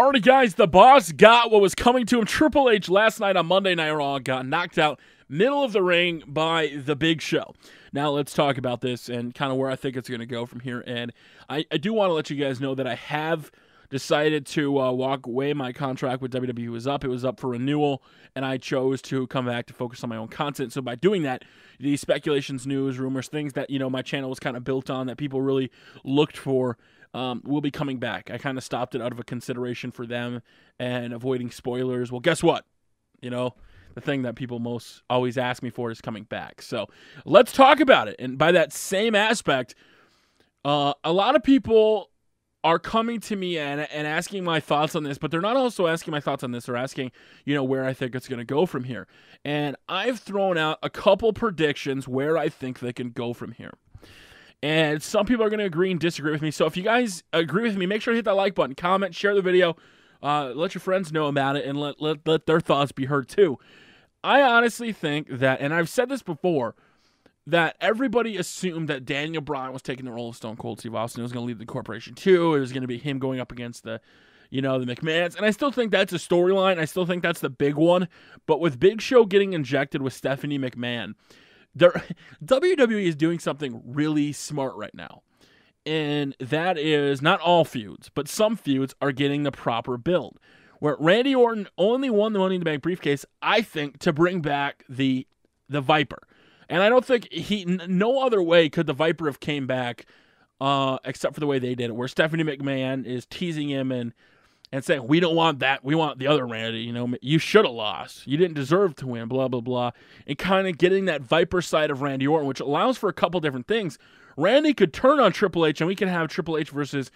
Alrighty, guys, the boss got what was coming to him. Triple H last night on Monday Night Raw got knocked out middle of the ring by The Big Show. Now let's talk about this and kind of where I think it's going to go from here. And I do want to let you guys know that I have decided to walk away. My contract with WWE was up. It was up for renewal, and I chose to come back to focus on my own content. So by doing that, the speculations, news, rumors, things that my channel was kind of built on that people really looked for will be coming back. I kind of stopped it out of a consideration for them and avoiding spoilers. Well, guess what? The thing that people most always ask me for is coming back. So let's talk about it. And by that same aspect, a lot of people are coming to me and asking my thoughts on this, but they're not also asking my thoughts on this. They're asking, where I think it's going to go from here. And I've thrown out a couple predictions where I think they can go from here. And some people are going to agree and disagree with me. So if you guys agree with me, make sure to hit that like button, comment, share the video, let your friends know about it, and let their thoughts be heard too. I honestly think that, and I've said this before, that everybody assumed that Daniel Bryan was taking the role of Stone Cold Steve Austin. It was going to lead the corporation too. It was going to be him going up against the McMahons. And I still think that's a storyline. I still think that's the big one. But with Big Show getting injected with Stephanie McMahon, WWE is doing something really smart right now. And that is not all feuds, but some feuds are getting the proper build. Where Randy Orton only won the Money in the Bank briefcase, I think, to bring back the Viper. And I don't think no other way could the Viper have came back except for the way they did it, where Stephanie McMahon is teasing him and saying, we don't want that, we want the other Randy, you should have lost, you didn't deserve to win, blah, blah, blah, and kind of getting that Viper side of Randy Orton, which allows for a couple different things. Randy could turn on Triple H, and we could have Triple H versus,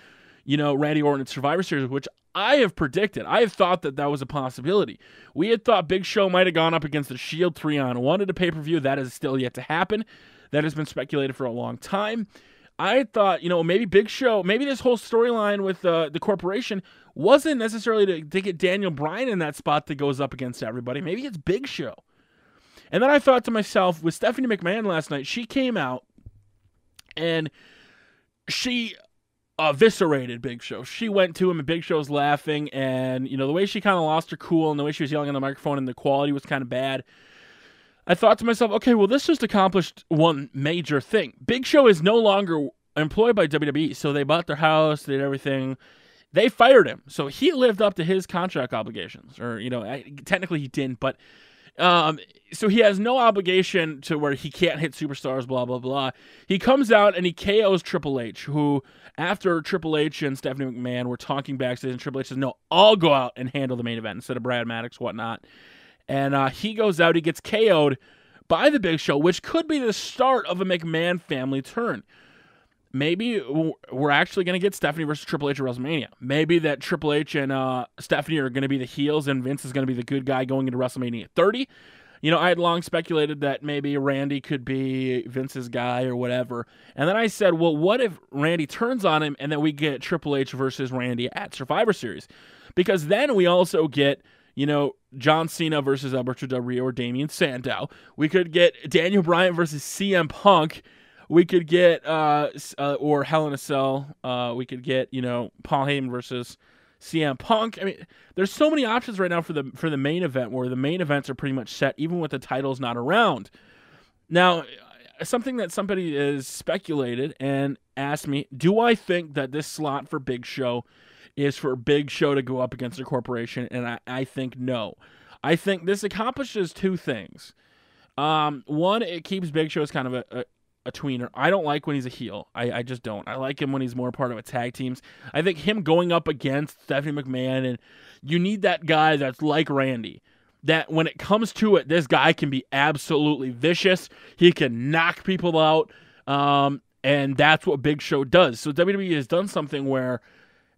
Randy Orton at Survivor Series, which I have predicted. I have thought that was a possibility. We had thought Big Show might have gone up against the Shield 3-on-1 at a pay-per-view. That is still yet to happen. That has been speculated for a long time. I thought, maybe Big Show, maybe this whole storyline with the corporation wasn't necessarily to get Daniel Bryan in that spot that goes up against everybody. Maybe it's Big Show. And then I thought to myself, with Stephanie McMahon last night, she came out and she eviscerated Big Show. She went to him and Big Show's laughing, and the way she kind of lost her cool and the way she was yelling on the microphone and the quality was kind of bad. I thought to myself, okay, well, this just accomplished one major thing. Big Show is no longer employed by WWE, so they bought their house, did everything. They fired him, so he lived up to his contract obligations, or technically he didn't, but so he has no obligation to where he can't hit superstars, blah, blah, blah. He comes out and he KOs Triple H, who, after Triple H and Stephanie McMahon were talking backstage, and Triple H says, no, I'll go out and handle the main event instead of Brad Maddox, whatnot. And he goes out, he gets KO'd by the Big Show, which could be the start of a McMahon family turn. Maybe we're actually going to get Stephanie versus Triple H at WrestleMania. Maybe that Triple H and Stephanie are going to be the heels and Vince is going to be the good guy going into WrestleMania 30. I had long speculated that maybe Randy could be Vince's guy or whatever. And then I said, well, what if Randy turns on him and then we get Triple H versus Randy at Survivor Series? Because then we also get, John Cena versus Alberto Del Rio or Damian Sandow. We could get Daniel Bryan versus CM Punk. We could get, or Hell in a Cell. We could get, Paul Heyman versus CM Punk. I mean, there's so many options right now for the main event, where the main events are pretty much set, even with the titles not around. Now, something that somebody has speculated and asked me, do I think that this slot for Big Show is for Big Show to go up against the corporation? And I think no. I think this accomplishes two things. One, it keeps Big Show as kind of a tweener. I don't like when he's a heel. I just don't. I like him when he's more part of a tag teams. I think him going up against Stephanie McMahon, and you need that guy that's like Randy, that when it comes to it, this guy can be absolutely vicious. He can knock people out, and that's what Big Show does. So WWE has done something where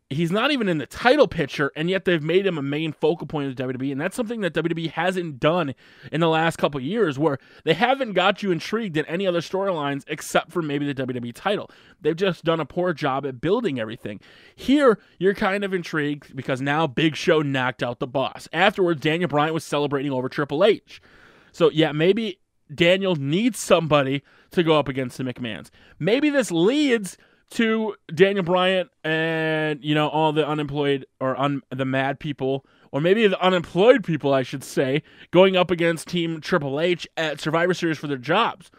he's not even in the title picture, and yet they've made him a main focal point of WWE, and that's something that WWE hasn't done in the last couple of years, where they haven't got you intrigued in any other storylines except for maybe the WWE title. They've just done a poor job at building everything. Here, you're kind of intrigued because now Big Show knocked out the boss. Afterwards, Daniel Bryan was celebrating over Triple H. So, yeah, maybe Daniel needs somebody to go up against the McMahons. Maybe this leads to Daniel Bryan and, all the unemployed or the mad people, or maybe the unemployed people, I should say, going up against Team Triple H at Survivor Series for their jobs.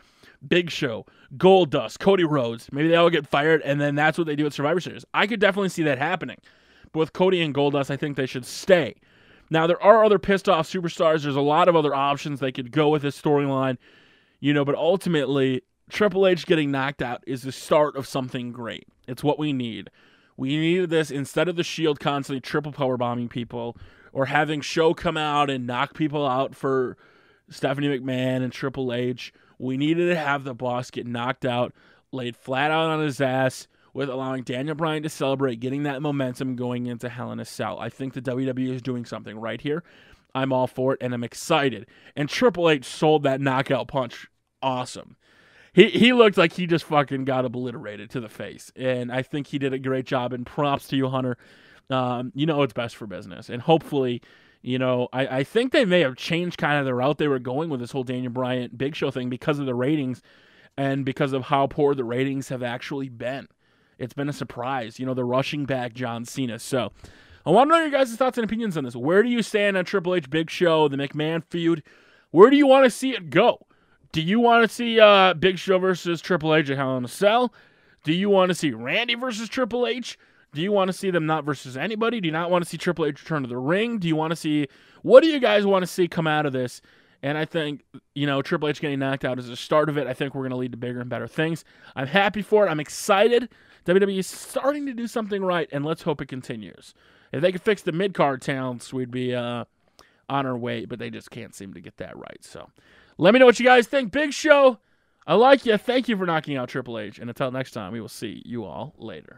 Big Show, Goldust, Cody Rhodes. Maybe they all get fired, and then that's what they do at Survivor Series. I could definitely see that happening. But with Cody and Goldust, I think they should stay. Now, there are other pissed-off superstars. There's a lot of other options they could go with this storyline, but ultimately, Triple H getting knocked out is the start of something great. It's what we need. We needed this instead of the Shield constantly triple powerbombing people or having Show come out and knock people out for Stephanie McMahon and Triple H. We needed to have the boss get knocked out, laid flat out on his ass, with allowing Daniel Bryan to celebrate, getting that momentum going into Hell in a Cell. I think the WWE is doing something right here. I'm all for it, and I'm excited. And Triple H sold that knockout punch awesome. He looked like he just fucking got obliterated to the face, and I think he did a great job, and props to you, Hunter. It's best for business, and hopefully, I think they may have changed kind of the route they were going with this whole Daniel Bryan Big Show thing because of the ratings and because of how poor the ratings have actually been. It's been a surprise, the rushing back John Cena. So I want to know your guys' thoughts and opinions on this. Where do you stand on Triple H Big Show, the McMahon feud? Where do you want to see it go? Do you want to see Big Show versus Triple H at Hell in a Cell? Do you want to see Randy versus Triple H? Do you want to see them not versus anybody? Do you not want to see Triple H return to the ring? Do you want to see, what do you guys want to see come out of this? And I think, Triple H getting knocked out is the start of it. I think we're going to lead to bigger and better things. I'm happy for it. I'm excited. WWE is starting to do something right, and let's hope it continues. If they could fix the mid-card talents, we'd be on our way, but they just can't seem to get that right. So let me know what you guys think. Big Show, I like you. Thank you for knocking out Triple H. And until next time, we will see you all later.